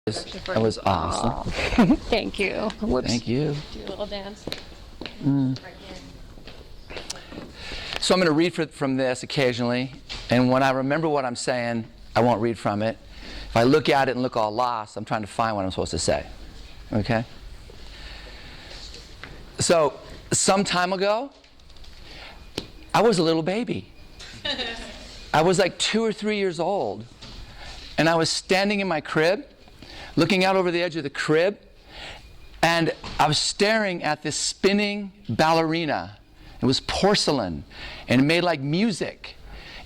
That was awesome. Thank you. Whoops. Thank you. Do a little dance. So I'm going to read from this occasionally, and when I remember what I'm saying, I won't read from it. If I look at it and look all lost, I'm trying to find what I'm supposed to say. Okay? So, some time ago, I was a little baby. I was like 2 or 3 years old, and I was standing in my crib, looking out over the edge of the crib, and I was staring at this spinning ballerina. It was porcelain, and it made like music.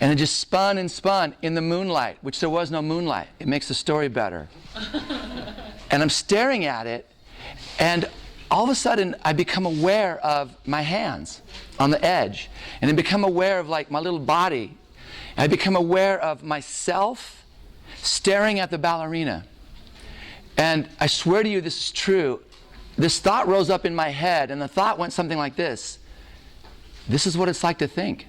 And it just spun and spun in the moonlight, which there was no moonlight. It makes the story better. And I'm staring at it, and all of a sudden, I become aware of my hands on the edge. And I become aware of like my little body. And I become aware of myself staring at the ballerina. And I swear to you, this is true. This thought rose up in my head, and the thought went something like this. This is what it's like to think.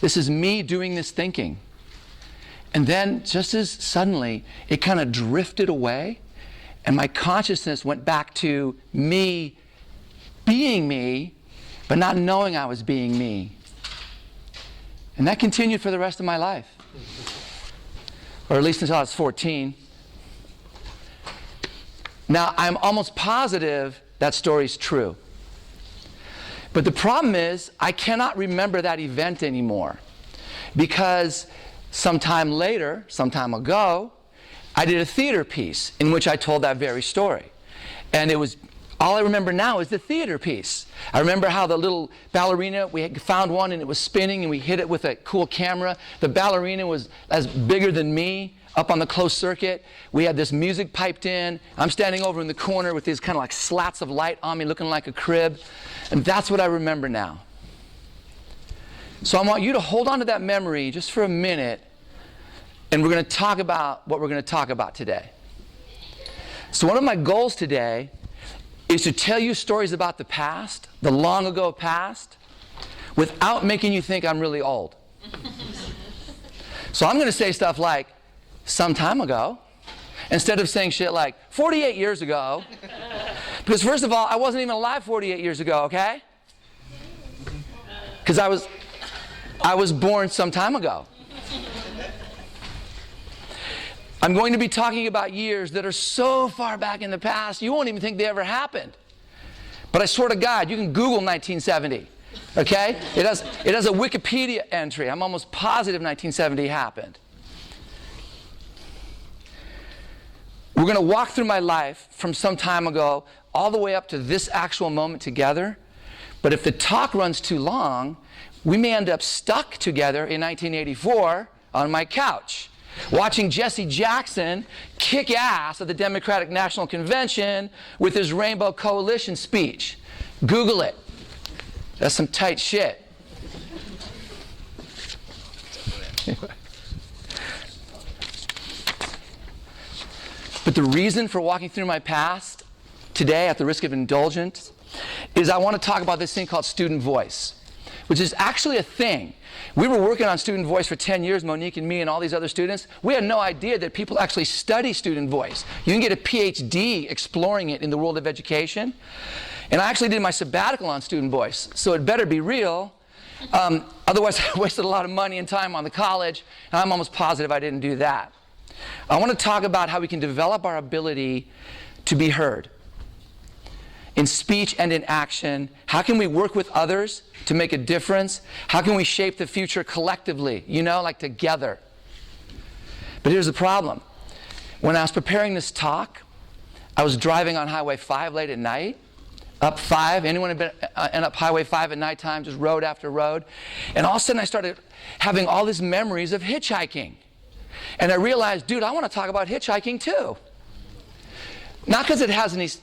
This is me doing this thinking. And then, just as suddenly, it kind of drifted away, and my consciousness went back to me being me, but not knowing I was being me. And that continued for the rest of my life. Or at least until I was 14. Now, I'm almost positive that story's true. But the problem is, I cannot remember that event anymore. Because sometime later, some time ago, I did a theater piece in which I told that very story. And it was, all I remember now is the theater piece. I remember how the little ballerina, we had found one and it was spinning and we hit it with a cool camera. The ballerina was as bigger than me up on the closed circuit. We had this music piped in. I'm standing over in the corner with these kind of like slats of light on me looking like a crib. And that's what I remember now. So I want you to hold on to that memory just for a minute, and we're going to talk about what we're going to talk about today. So one of my goals today is to tell you stories about the past, the long ago past, without making you think I'm really old. So I'm going to say stuff like, some time ago, instead of saying shit like 48 years ago. Because first of all, I wasn't even alive 48 years ago, okay? Because I was born some time ago. I'm going to be talking about years that are so far back in the past, you won't even think they ever happened. But I swear to God, you can Google 1970, okay? It has a Wikipedia entry. I'm almost positive 1970 happened. We're going to walk through my life from some time ago all the way up to this actual moment together. But if the talk runs too long, we may end up stuck together in 1984 on my couch, watching Jesse Jackson kick ass at the Democratic National Convention with his Rainbow Coalition speech. Google it. That's some tight shit. But the reason for walking through my past today, at the risk of indulgence, is I want to talk about this thing called student voice, which is actually a thing. We were working on student voice for 10 years, Monique and me and all these other students. We had no idea that people actually study student voice. You can get a PhD exploring it in the world of education. And I actually did my sabbatical on student voice, so it better be real. Otherwise, I wasted a lot of money and time on the college, and I'm almost positive I didn't do that. I want to talk about how we can develop our ability to be heard in speech and in action. How can we work with others to make a difference? How can we shape the future collectively, like together? But here's the problem. When I was preparing this talk, I was driving on Highway 5 late at night, up 5. Anyone been up Highway 5 at nighttime, just road after road? And all of a sudden I started having all these memories of hitchhiking. And I realized, dude, I want to talk about hitchhiking too. Not because it has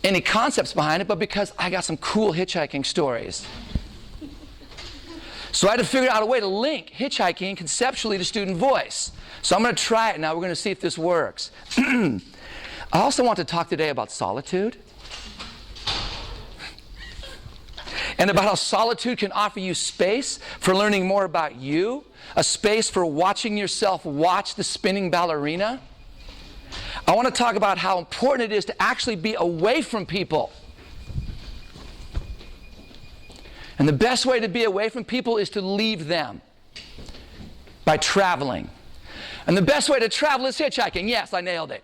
any concepts behind it, but because I got some cool hitchhiking stories. So I had to figure out a way to link hitchhiking conceptually to student voice. So I'm going to try it now. We're going to see if this works. I also want to talk today about solitude. And about how solitude can offer you space for learning more about you, a space for watching yourself watch the spinning ballerina. I want to talk about how important it is to actually be away from people. And the best way to be away from people is to leave them by traveling. And the best way to travel is hitchhiking. Yes, I nailed it.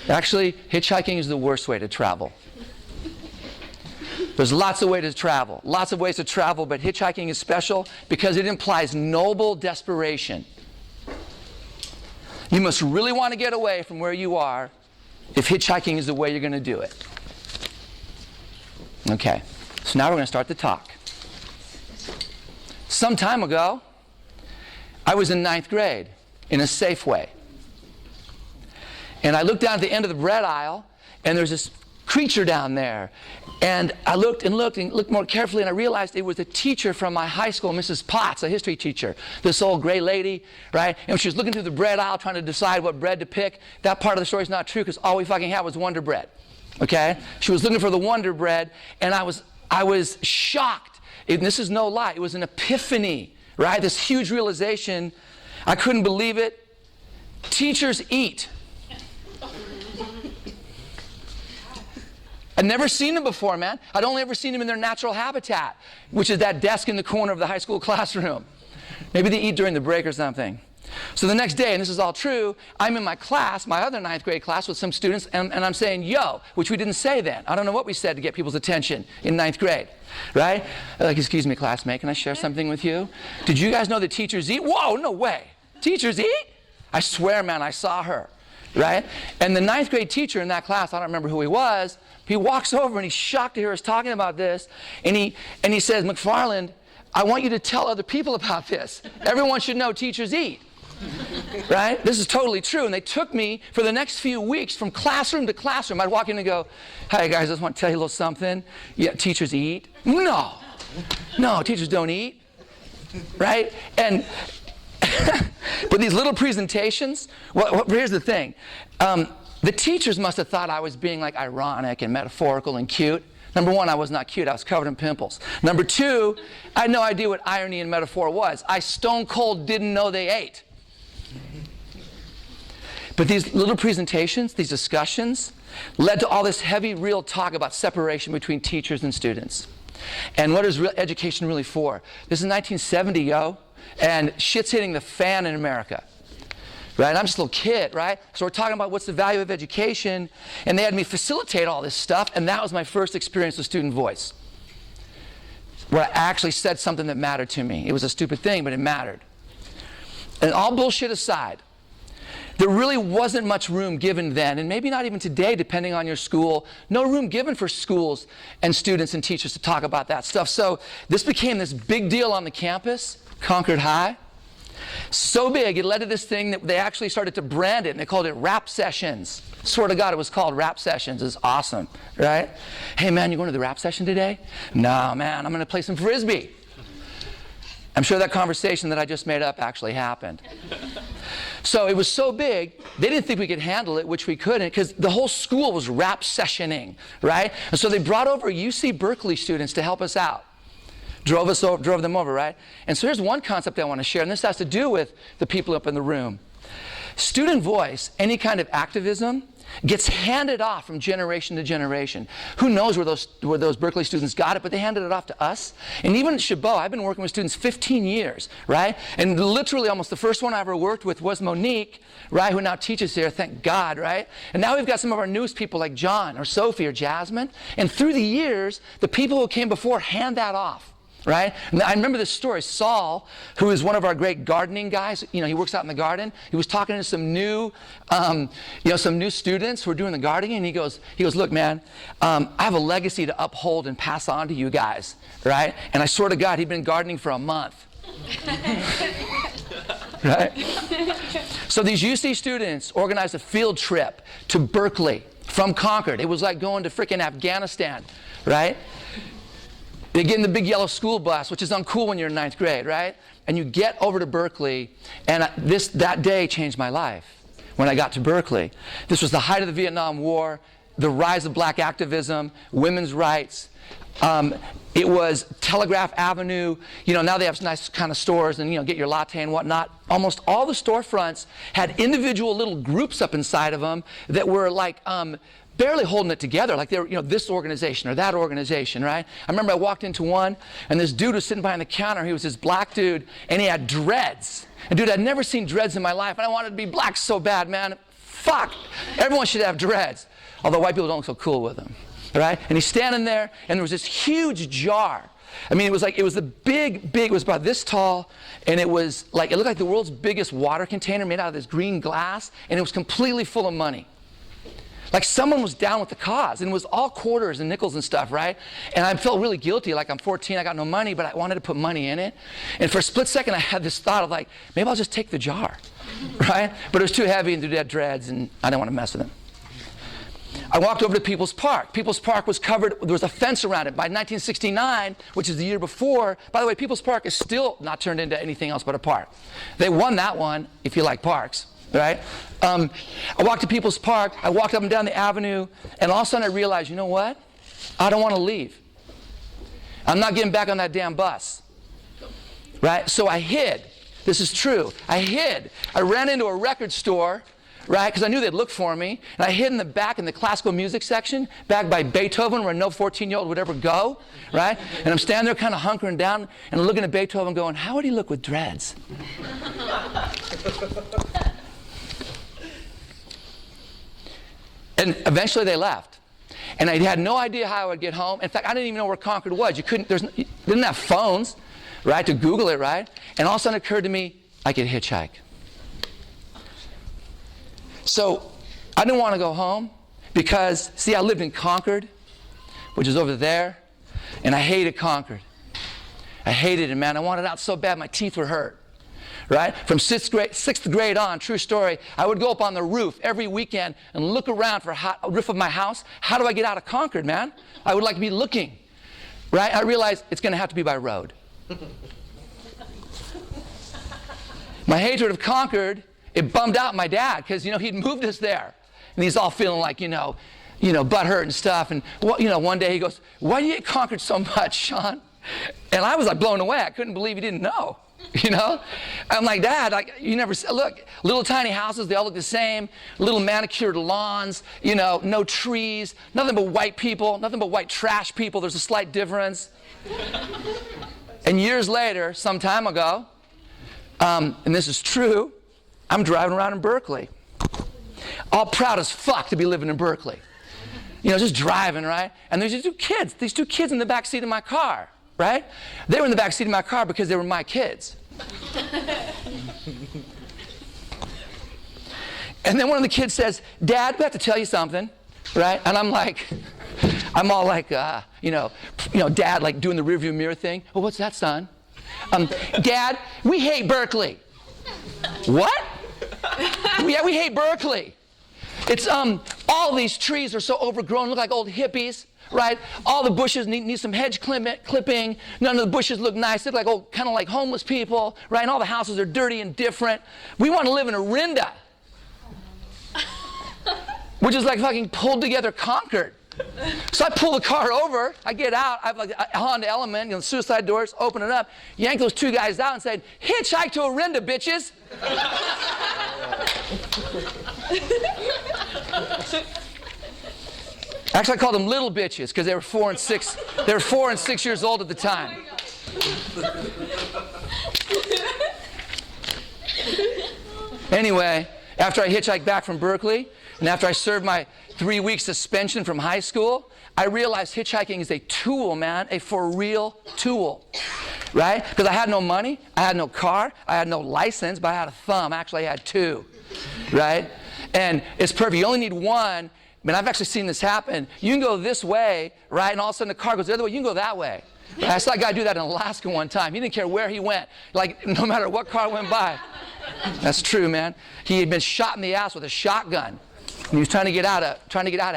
Actually, hitchhiking is the worst way to travel. There's lots of ways to travel, but hitchhiking is special because it implies noble desperation. You must really want to get away from where you are if hitchhiking is the way you're going to do it. Okay, so now we're going to start the talk. Some time ago, I was in 9th grade in a Safeway. And I looked down at the end of the bread aisle, and there's this creature down there. And I looked more carefully, and I realized it was a teacher from my high school, Mrs. Potts, a history teacher. This old gray lady, right? And she was looking through the bread aisle trying to decide what bread to pick. That part of the story is not true because all we fucking had was Wonder Bread. Okay? She was looking for the Wonder Bread, and I was shocked. And this is no lie. It was an epiphany, right? This huge realization. I couldn't believe it. Teachers eat. I'd never seen them before, man. I'd only ever seen them in their natural habitat, which is that desk in the corner of the high school classroom. Maybe they eat during the break or something. So the next day, and this is all true, I'm in my class, my other 9th grade class with some students, and I'm saying, yo, which we didn't say then. I don't know what we said to get people's attention in 9th grade, right? Like, excuse me, classmate, can I share something with you? Did you guys know that teachers eat? Whoa, no way. Teachers eat? I swear, man, I saw her, right? And the 9th grade teacher in that class, I don't remember who he was, he walks over and he's shocked to hear us talking about this, and he says, McFarland, I want you to tell other people about this. Everyone should know teachers eat. Right? This is totally true. And they took me for the next few weeks from classroom to classroom. I'd walk in and go, hey guys, I just want to tell you a little something. Yeah, teachers eat. No, teachers don't eat. Right? And but these little presentations, well, here's the thing. The teachers must have thought I was being like ironic and metaphorical and cute. Number one, I was not cute. I was covered in pimples. Number two, I had no idea what irony and metaphor was. I stone cold didn't know they ate. But these little presentations, these discussions, led to all this heavy, real talk about separation between teachers and students. And what is education really for? This is 1970, yo, and shit's hitting the fan in America. Right? I'm just a little kid, right? So we're talking about what's the value of education, and they had me facilitate all this stuff, and that was my first experience with student voice, where I actually said something that mattered to me. It was a stupid thing, but it mattered. And all bullshit aside, there really wasn't much room given then, and maybe not even today, depending on your school, no room given for schools and students and teachers to talk about that stuff. So this became this big deal on the campus, Concord High. So big, it led to this thing that they actually started to brand it, and they called it rap sessions. Swear to God, it was called rap sessions. It's awesome, right? Hey, man, you going to the rap session today? No, man, I'm going to play some Frisbee. I'm sure that conversation that I just made up actually happened. So it was so big, they didn't think we could handle it, which we couldn't, because the whole school was rap sessioning, right? And so they brought over UC Berkeley students to help us out. Drove them over, right? And so here's one concept I want to share, and this has to do with the people up in the room. Student voice, any kind of activism, gets handed off from generation to generation. Who knows where those Berkeley students got it, but they handed it off to us. And even at Chabot, I've been working with students 15 years, right? And literally almost the first one I ever worked with was Monique, right, who now teaches here, thank God, right? And now we've got some of our newest people like John or Sophie or Jasmine. And through the years, the people who came before hand that off. Right? And I remember this story. Saul, who is one of our great gardening guys, he works out in the garden. He was talking to some new students who are doing the gardening, and he goes, look, man, I have a legacy to uphold and pass on to you guys, right? And I swear to God, he'd been gardening for a month. Right? So these UC students organized a field trip to Berkeley from Concord. It was like going to freaking Afghanistan, right? They get in the big yellow school bus, which is uncool when you're in 9th grade, right? And you get over to Berkeley, and that day changed my life when I got to Berkeley. This was the height of the Vietnam War, the rise of black activism, women's rights. It was Telegraph Avenue. Now they have nice kind of stores and, get your latte and whatnot. Almost all the storefronts had individual little groups up inside of them that were like barely holding it together, like they were, this organization or that organization, right? I remember I walked into one, and this dude was sitting behind the counter. He was this black dude, and he had dreads. And dude, I'd never seen dreads in my life, and I wanted to be black so bad, man. Fuck. Everyone should have dreads, although white people don't look so cool with them. Right? And he's standing there, and there was this huge jar. I mean, it was the big, it was about this tall, and it was like, it looked like the world's biggest water container made out of this green glass, and it was completely full of money. Like someone was down with the cause, and it was all quarters and nickels and stuff, right? And I felt really guilty, like I'm 14, I got no money, but I wanted to put money in it. And for a split second, I had this thought of like, maybe I'll just take the jar, right? But it was too heavy, and dude had dreads, and I didn't want to mess with him. I walked over to People's Park. People's Park was covered, there was a fence around it. By 1969, which is the year before, by the way, People's Park is still not turned into anything else but a park. They won that one, if you like parks, right? I walked to People's Park, I walked up and down the avenue, and all of a sudden I realized, you know what? I don't want to leave. I'm not getting back on that damn bus, right? So I hid. This is true. I hid. I ran into a record store, right, because I knew they'd look for me, and I hid in the back in the classical music section, back by Beethoven, where no 14-year-old would ever go, right? And I'm standing there kind of hunkering down and looking at Beethoven going, how would he look with dreads? And eventually they left. And I had no idea how I would get home. In fact, I didn't even know where Concord was. You didn't have phones, right, to Google it, right? And all of a sudden it occurred to me, I could hitchhike. So I didn't want to go home because, see, I lived in Concord, which is over there, and I hated Concord. I hated it, man. I wanted out so bad my teeth were hurt, right? From sixth grade on, true story, I would go up on the roof every weekend and look around for the roof of my house. How do I get out of Concord, man? I would like to be looking, right? I realized it's going to have to be by road. My hatred of Concord, it bummed out my dad because, he'd moved us there. And he's all feeling like, butthurt and stuff. And, one day he goes, why do you hate Concord so much, Sean? And I was like blown away. I couldn't believe he didn't know, I'm like, Dad, you never, look, little tiny houses, they all look the same, little manicured lawns, no trees, nothing but white people, nothing but white trash people. There's a slight difference. And years later, some time ago, and this is true, I'm driving around in Berkeley, all proud as fuck to be living in Berkeley. Just driving, right? And there's these two kids in the back seat of my car, right? They were in the back seat of my car because they were my kids. And then one of the kids says, Dad, we have to tell you something, right? And I'm all like, Dad, like doing the rearview mirror thing. Well, what's that, son? Dad, we hate Berkeley. What? Yeah, we hate Berkeley. It's all these trees are so overgrown, look like old hippies, right? All the bushes need some hedge clipping. None of the bushes look nice. They look like old, kind of like homeless people, right? And all the houses are dirty and different. We want to live in Orinda, which is like fucking pulled together Concord. So I pull the car over, I get out, I have like a Honda Element, suicide doors, open it up, yank those two guys out and said, hitchhike to Orinda, bitches. Actually, I called them little bitches because they were 4 and 6. They were 4 and 6 years old at the time. Anyway, after I hitchhiked back from Berkeley, and after I served my 3-week suspension from high school, I realized hitchhiking is a tool, man, a for real tool, right? Because I had no money, I had no car, I had no license, but I had a thumb. Actually, I had 2, right? And it's perfect. You only need one. I mean, I've actually seen this happen. You can go this way, right? And all of a sudden the car goes the other way. You can go that way. Right? I saw a guy do that in Alaska one time. He didn't care where he went. Like, no matter what car went by. That's true, man. He had been shot in the ass with a shotgun. And he was trying to get out of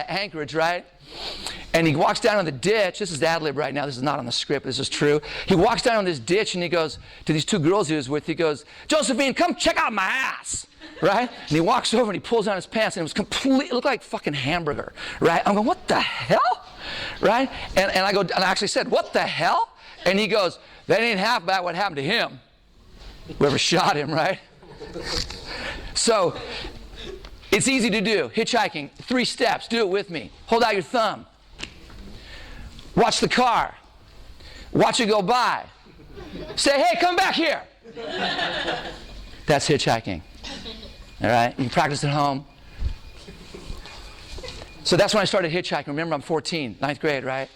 Anchorage, right? And he walks down in the ditch. This is ad lib right now. This is not on the script. This is true. He walks down in this ditch and he goes to these 2 girls he was with. He goes, Josephine, come check out my ass. Right? And he walks over and he pulls down his pants and it looked like fucking hamburger. Right? I'm going, what the hell? right? And I go, and I actually said, what the hell? And he goes, that ain't half bad what happened to him. Whoever shot him, right? So, it's easy to do. Hitchhiking, 3 steps. Do it with me. Hold out your thumb. Watch the car. Watch it go by. Say, hey, come back here. That's hitchhiking. All right? You can practice at home. So that's when I started hitchhiking. Remember, I'm 14, 9th grade, right?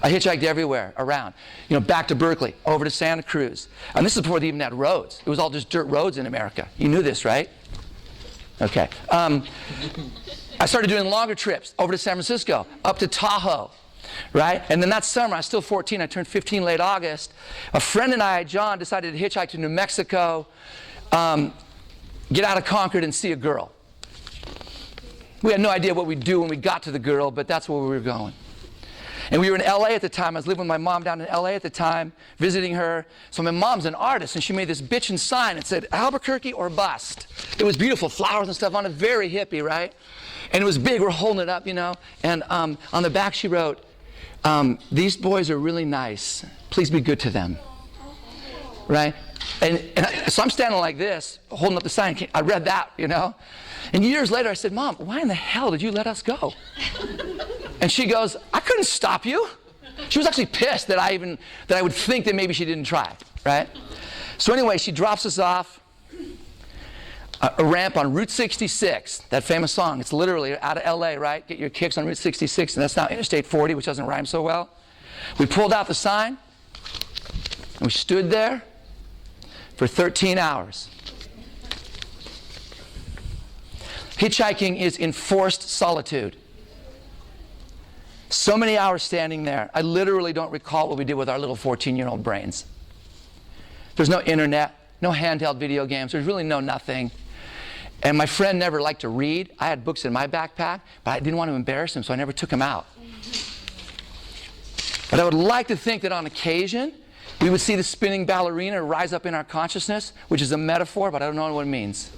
I hitchhiked everywhere around. Back to Berkeley, over to Santa Cruz. And this is before they even had roads. It was all just dirt roads in America. You knew this, right? Okay. I started doing longer trips over to San Francisco, up to Tahoe, right? And then that summer, I was still 14, I turned 15 late August. A friend and I, John, decided to hitchhike to New Mexico, get out of Concord and see a girl. We had no idea what we'd do when we got to the girl, but that's where we were going. And we were in LA at the time. I was living with my mom down in LA at the time, visiting her. So my mom's an artist, and she made this bitchin' sign. It said, Albuquerque or bust. It was beautiful, flowers and stuff on it, very hippie, right? And it was big, we're holding it up, And on the back she wrote, these boys are really nice. Please be good to them, right? So I'm standing like this, holding up the sign. I read that, And years later I said, Mom, why in the hell did you let us go? And she goes, I couldn't stop you. She was actually pissed that I would think that maybe she didn't try, right? So anyway, she drops us off a ramp on Route 66, that famous song. It's literally out of LA, right? Get your kicks on Route 66, and that's now Interstate 40, which doesn't rhyme so well. We pulled out the sign, and we stood there for 13 hours. Hitchhiking is enforced solitude. So many hours standing there. I literally don't recall what we did with our little 14-year-old brains. There's no internet, no handheld video games. There's really no nothing. And my friend never liked to read. I had books in my backpack, but I didn't want to embarrass him, so I never took him out. But I would like to think that on occasion, we would see the spinning ballerina rise up in our consciousness, which is a metaphor, but I don't know what it means.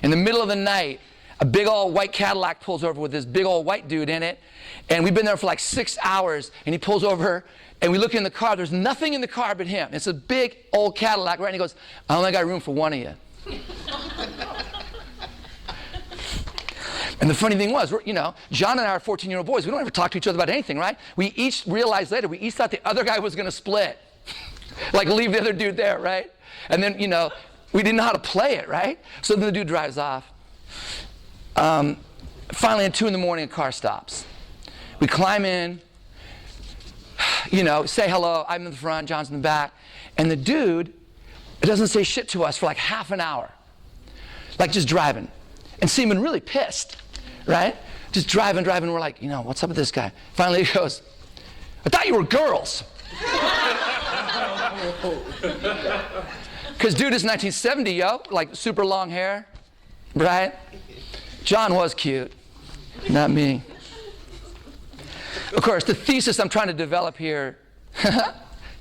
In the middle of the night, a big old white Cadillac pulls over with this big old white dude in it, and we've been there for like 6 hours, and he pulls over, and we look in the car. There's nothing in the car but him. It's a big old Cadillac, right? And he goes, I only got room for one of you. And the funny thing was, John and I are 14-year-old boys. We don't ever talk to each other about anything, right? We each realized later, we each thought the other guy was going to split. Like leave the other dude there, right? And then, we didn't know how to play it, right? So then the dude drives off. Finally, at 2 in the morning, a car stops. We climb in, say hello. I'm in the front, John's in the back. And the dude doesn't say shit to us for like half an hour. Like just driving. And seeming really pissed, right? Just driving. We're like, what's up with this guy? Finally he goes, I thought you were girls. Because dude is 1970, yo. Like super long hair, right? John was cute, not me. Of course, the thesis I'm trying to develop here,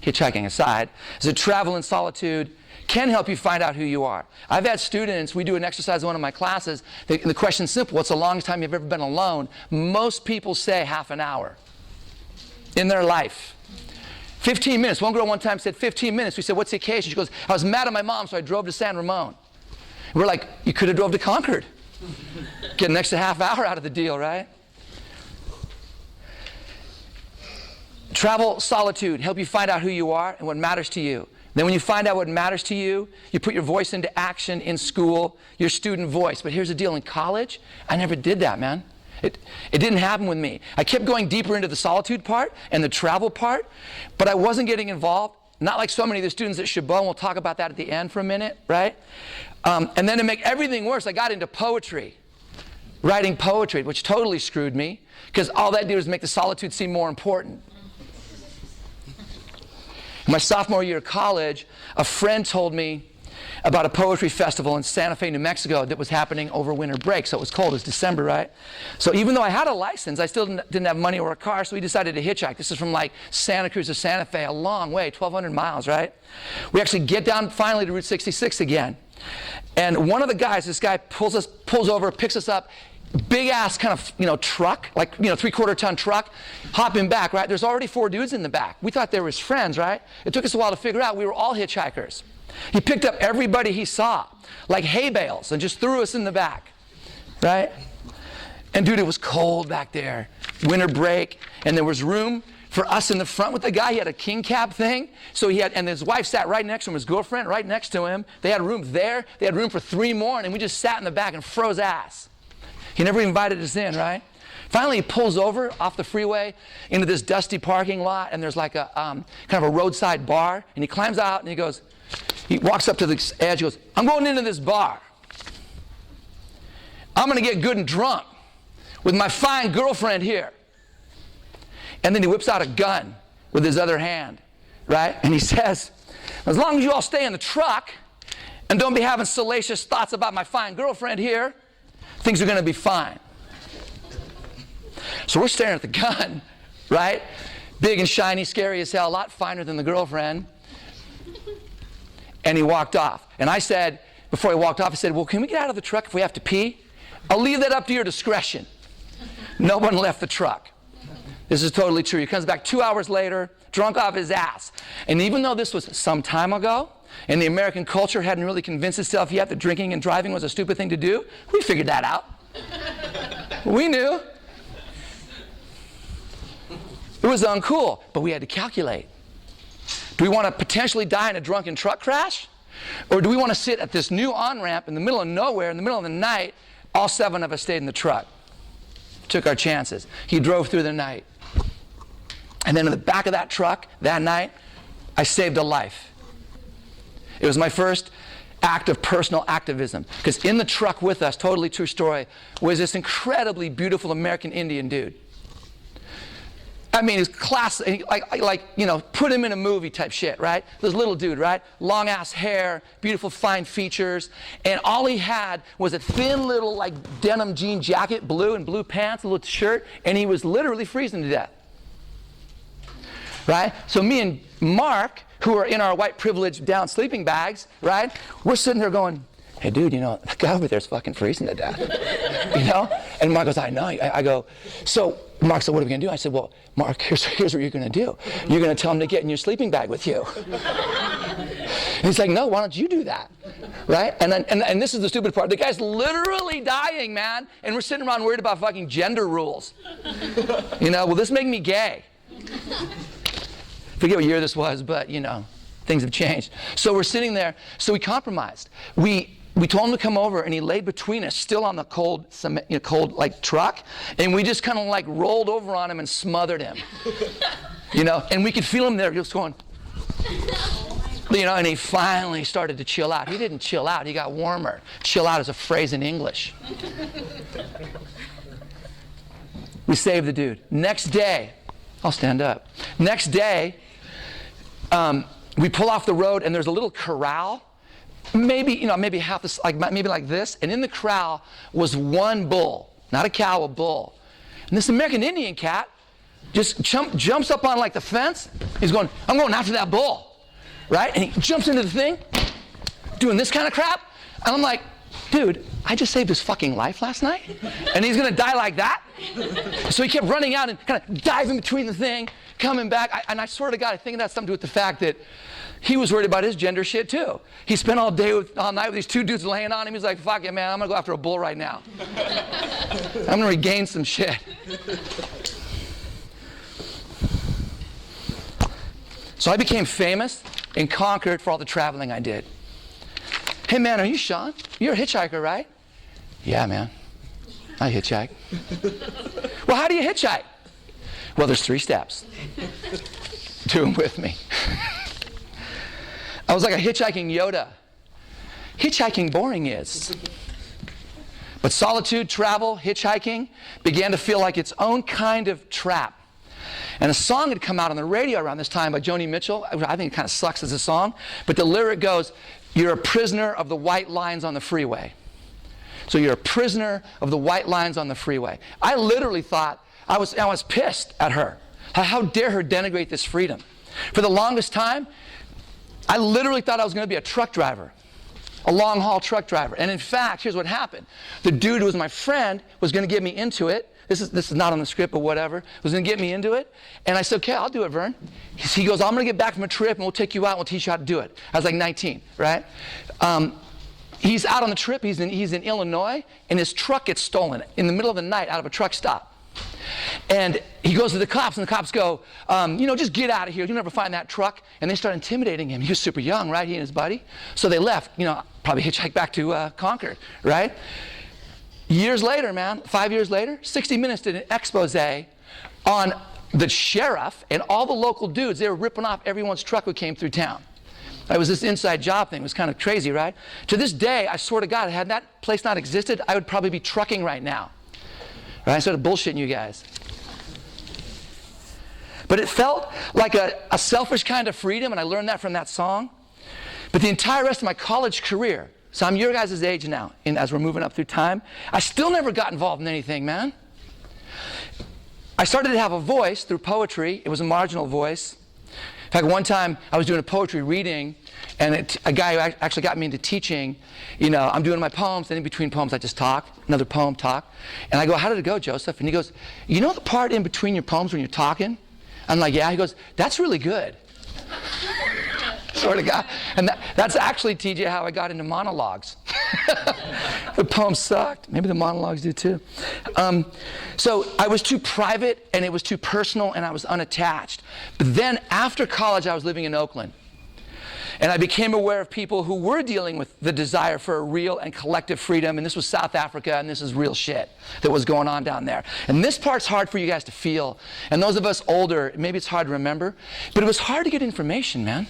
hitchhiking aside, is that travel in solitude can help you find out who you are. I've had students, we do an exercise in one of my classes, the question's simple, what's the longest time you've ever been alone? Most people say half an hour in their life. 15 minutes. One girl one time said 15 minutes. We said, what's the occasion? She goes, I was mad at my mom, so I drove to San Ramon. We're like, you could have drove to Concord. Get an extra half hour out of the deal, right? Travel, solitude, help you find out who you are and what matters to you. Then when you find out what matters to you, you put your voice into action in school, your student voice. But here's the deal, in college, I never did that, man. It didn't happen with me. I kept going deeper into the solitude part and the travel part, but I wasn't getting involved. Not like so many of the students at Chabot, and we'll talk about that at the end for a minute, right? And then to make everything worse, I got into poetry, writing poetry, which totally screwed me, because all that did was make the solitude seem more important. In my sophomore year of college, a friend told me about a poetry festival in Santa Fe, New Mexico that was happening over winter break. So it was cold, it was December, right? So even though I had a license, I still didn't have money or a car, so we decided to hitchhike. This is from like Santa Cruz to Santa Fe, a long way, 1,200 miles, right? We actually get down finally to Route 66 again. And one of the guys, this guy pulls over, picks us up. big ass kind of, truck, like, 3/4 ton truck, hopping back, right? There's already 4 dudes in the back. We thought they were his friends, right? It took us a while to figure out we were all hitchhikers. He picked up everybody he saw, like hay bales, and just threw us in the back, right? And dude, it was cold back there, winter break, and there was room for us in the front with the guy. He had a king cab thing, and his wife sat right next to him, his girlfriend right next to him. They had room there. They had room for 3 more, and we just sat in the back and froze ass. He never invited us in, right? Finally, he pulls over off the freeway into this dusty parking lot, and there's like a kind of a roadside bar, and he climbs out, and he walks up to the edge, he goes, I'm going into this bar. I'm going to get good and drunk with my fine girlfriend here. And then he whips out a gun with his other hand, right? And he says, as long as you all stay in the truck and don't be having salacious thoughts about my fine girlfriend here, things are going to be fine. So we're staring at the gun, right? Big and shiny, scary as hell, a lot finer than the girlfriend. And he walked off. And I said, before he walked off, I said, well, can we get out of the truck if we have to pee? I'll leave that up to your discretion. No one left the truck. This is totally true. He comes back 2 hours later, drunk off his ass. And even though this was some time ago, and the American culture hadn't really convinced itself yet that drinking and driving was a stupid thing to do, we figured that out. We knew. It was uncool, but we had to calculate. Do we want to potentially die in a drunken truck crash? Or do we want to sit at this new on-ramp in the middle of nowhere, in the middle of the night? All 7 of us stayed in the truck. Took our chances. He drove through the night. And then in the back of that truck that night, I saved a life. It was my first act of personal activism. Because in the truck with us, totally true story, was this incredibly beautiful American Indian dude. I mean, his class, put him in a movie type shit, right? This little dude, right? Long ass hair, beautiful fine features, and all he had was a thin little denim jean jacket, blue, and blue pants, a little shirt, and he was literally freezing to death. Right? So me and Mark, who are in our white privileged down sleeping bags, right? We're sitting there going, hey dude, that guy over there's fucking freezing to death. And Mark goes, I know. I go, so Mark said, what are we going to do? I said, well, Mark, here's what you're going to do. You're going to tell him to get in your sleeping bag with you. And he's like, no, why don't you do that? Right? And this is the stupid part. The guy's literally dying, man. And we're sitting around worried about fucking gender rules. Will this make me gay? Forget what year this was, but, things have changed. So we're sitting there. So we compromised. We told him to come over, and he laid between us, still on the cold truck, and we just kind of rolled over on him and smothered him, and we could feel him there, just going, and he finally started to chill out. He didn't chill out; he got warmer. Chill out is a phrase in English. We saved the dude. Next day, I'll stand up. Next day, we pull off the road, and there's a little corral. Maybe half this, maybe like this, and in the corral was one bull, not a cow, a bull. And this American Indian cat just jumps up on the fence. He's going, I'm going after that bull, right? And he jumps into the thing, doing this kind of crap. And I'm like, dude, I just saved his fucking life last night, and he's gonna die like that? So he kept running out and kind of diving between the thing, coming back. And I swear to God, I think it has something to do with the fact that he was worried about his gender shit too. He spent all night with these 2 dudes laying on him. He's like, fuck it, man, I'm gonna go after a bull right now. I'm gonna regain some shit. So I became famous in Concord for all the traveling I did. Hey man, are you Sean? You're a hitchhiker, right? Yeah, man, I hitchhike. Well, how do you hitchhike? Well, there's 3 steps. Do them with me. I was like a hitchhiking Yoda. Hitchhiking boring is. But solitude, travel, hitchhiking began to feel like its own kind of trap. And a song had come out on the radio around this time by Joni Mitchell. I think it kind of sucks as a song. But the lyric goes, you're a prisoner of the white lines on the freeway. So you're a prisoner of the white lines on the freeway. I literally thought, I was pissed at her. How dare her denigrate this freedom? For the longest time, I literally thought I was going to be a truck driver. a long-haul truck driver. And in fact, here's what happened. The dude who was my friend was going to get me into it. This is not on the script, but whatever. Was going to get me into it. And I said, okay, I'll do it, Vern. He goes, I'm going to get back from a trip, and we'll take you out, and we'll teach you how to do it. I was like 19, right? He's out on the trip. He's in Illinois, and his truck gets stolen in the middle of the night out of a truck stop. And he goes to the cops, and the cops go, just get out of here. You'll never find that truck. And they start intimidating him. He was super young, right? He and his buddy. So they left, probably hitchhiked back to Concord, right? Years later, man, 5 years later, 60 Minutes did an expose on the sheriff and all the local dudes. They were ripping off everyone's truck who came through town. It was this inside job thing. It was kind of crazy, right? To this day, I swear to God, had that place not existed, I would probably be trucking right now. Right? I started bullshitting you guys. But it felt like a selfish kind of freedom, and I learned that from that song. But the entire rest of my college career, so I'm your guys' age now, and as we're moving up through time, I still never got involved in anything, man. I started to have a voice through poetry. It was a marginal voice. In fact, one time I was doing a poetry reading, and a guy who actually got me into teaching, I'm doing my poems, and in between poems I just talk, another poem, talk. And I go, how did it go, Joseph? And he goes, you know the part in between your poems when you're talking? I'm like, yeah. He goes, that's really good. Sort of guy. And that's actually, TJ, how I got into monologues. The poems sucked. Maybe the monologues do too. So I was too private, and it was too personal, and I was unattached. But then after college, I was living in Oakland. And I became aware of people who were dealing with the desire for a real and collective freedom. And this was South Africa, and this is real shit that was going on down there. And this part's hard for you guys to feel. And those of us older, maybe it's hard to remember. But it was hard to get information, man.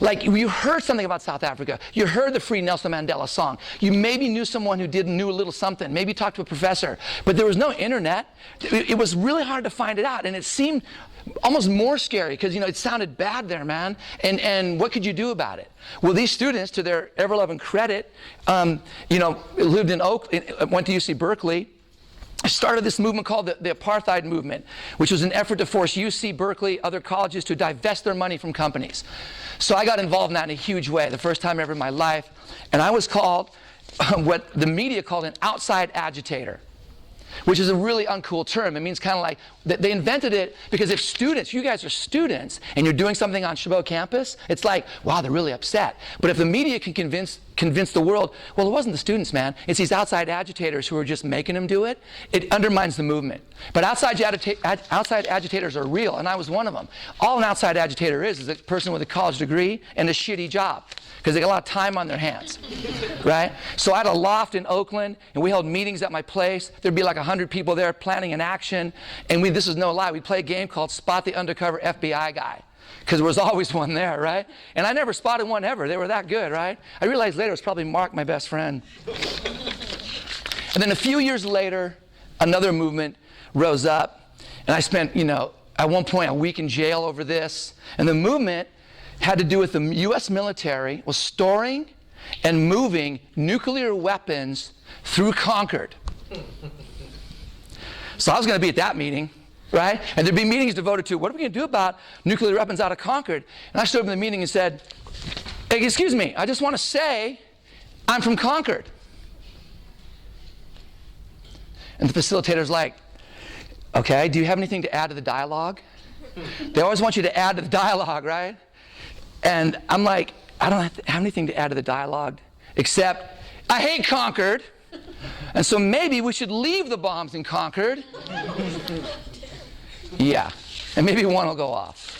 Like, you heard something about South Africa. You heard the Free Nelson Mandela song. You maybe knew someone who knew a little something. Maybe talked to a professor. But there was no internet. It was really hard to find it out. And it seemed almost more scary because, it sounded bad there, man. And what could you do about it? Well, these students, to their ever-loving credit, lived in Oakland, went to UC Berkeley, started this movement called the apartheid movement, which was an effort to force UC Berkeley, other colleges, to divest their money from companies. So I got involved in that in a huge way, the first time ever in my life. And I was called what the media called an outside agitator, which is a really uncool term. It means kind of like, they invented it because if students, you guys are students, and you're doing something on Chabot campus, it's like, wow, they're really upset. But if the media can convince the world, well, it wasn't the students, man. It's these outside agitators who are just making them do it. It undermines the movement. But outside agitators are real, and I was one of them. All an outside agitator is a person with a college degree and a shitty job, because they got a lot of time on their hands, right? So I had a loft in Oakland, and we held meetings at my place. There'd be like 100 people there planning an action, and this is no lie, we'd play a game called Spot the Undercover FBI Guy, because there was always one there, right? And I never spotted one ever. They were that good, right? I realized later it was probably Mark, my best friend. And then a few years later, another movement rose up, and I spent, at one point a week in jail over this, and the movement had to do with the U.S. military was storing and moving nuclear weapons through Concord. So I was going to be at that meeting, right? And there'd be meetings devoted to, what are we going to do about nuclear weapons out of Concord? And I stood up in the meeting and said, hey, excuse me, I just want to say I'm from Concord. And the facilitator's like, okay, do you have anything to add to the dialogue? They always want you to add to the dialogue, right? And I'm like, I don't have anything to add to the dialogue, except I hate Concord, and so maybe we should leave the bombs in Concord. Yeah, and maybe one will go off.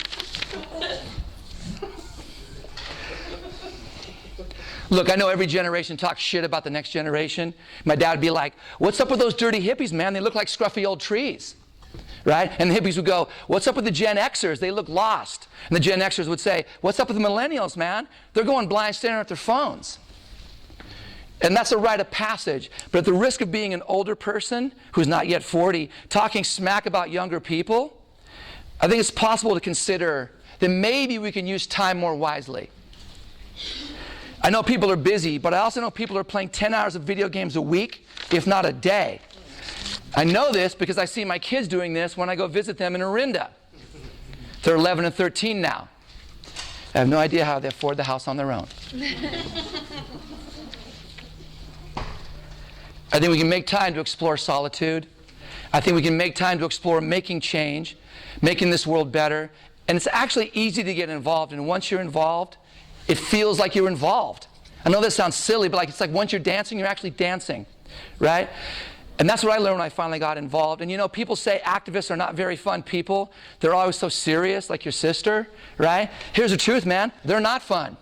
Look, I know every generation talks shit about the next generation. My dad would be like, what's up with those dirty hippies, man? They look like scruffy old trees. Right? And the hippies would go, what's up with the Gen Xers? They look lost. And the Gen Xers would say, what's up with the millennials, man? They're going blind staring at their phones. And that's a rite of passage. But at the risk of being an older person who's not yet 40, talking smack about younger people, I think it's possible to consider that maybe we can use time more wisely. I know people are busy, but I also know people are playing 10 hours of video games a week, if not a day. I know this because I see my kids doing this when I go visit them in Orinda. They're 11 and 13 now. I have no idea how they afford the house on their own. I think we can make time to explore solitude. I think we can make time to explore making change, making this world better. And it's actually easy to get involved. And once you're involved, it feels like you're involved. I know this sounds silly, but it's like once you're dancing, you're actually dancing, right? And that's what I learned when I finally got involved. And you know, people say activists are not very fun people. They're always so serious, like your sister, right? Here's the truth, man. They're not fun.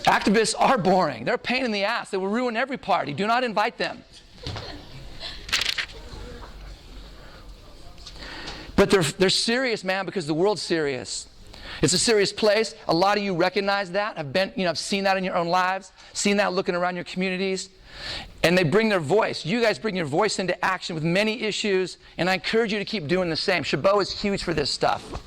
Activists are boring. They're a pain in the ass. They will ruin every party. Do not invite them. But they're serious, man, because the world's serious. It's a serious place. A lot of you recognize that. I've seen that in your own lives, seen that looking around your communities. And they bring their voice. You guys bring your voice into action with many issues, and I encourage you to keep doing the same. Chabot is huge for this stuff.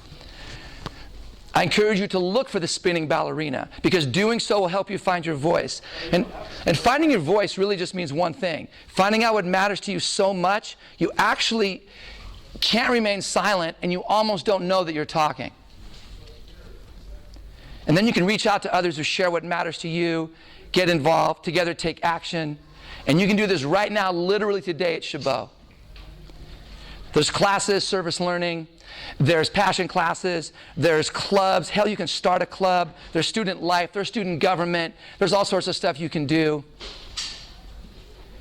I encourage you to look for the spinning ballerina, because doing so will help you find your voice. And finding your voice really just means one thing. Finding out what matters to you so much, you actually can't remain silent, and you almost don't know that you're talking. And then you can reach out to others who share what matters to you, get involved, together take action. And you can do this right now, literally today at Chabot. There's classes, service learning, there's passion classes, there's clubs. Hell, you can start a club. There's student life, there's student government. There's all sorts of stuff you can do.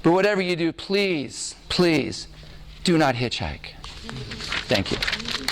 But whatever you do, please, please, do not hitchhike. Thank you.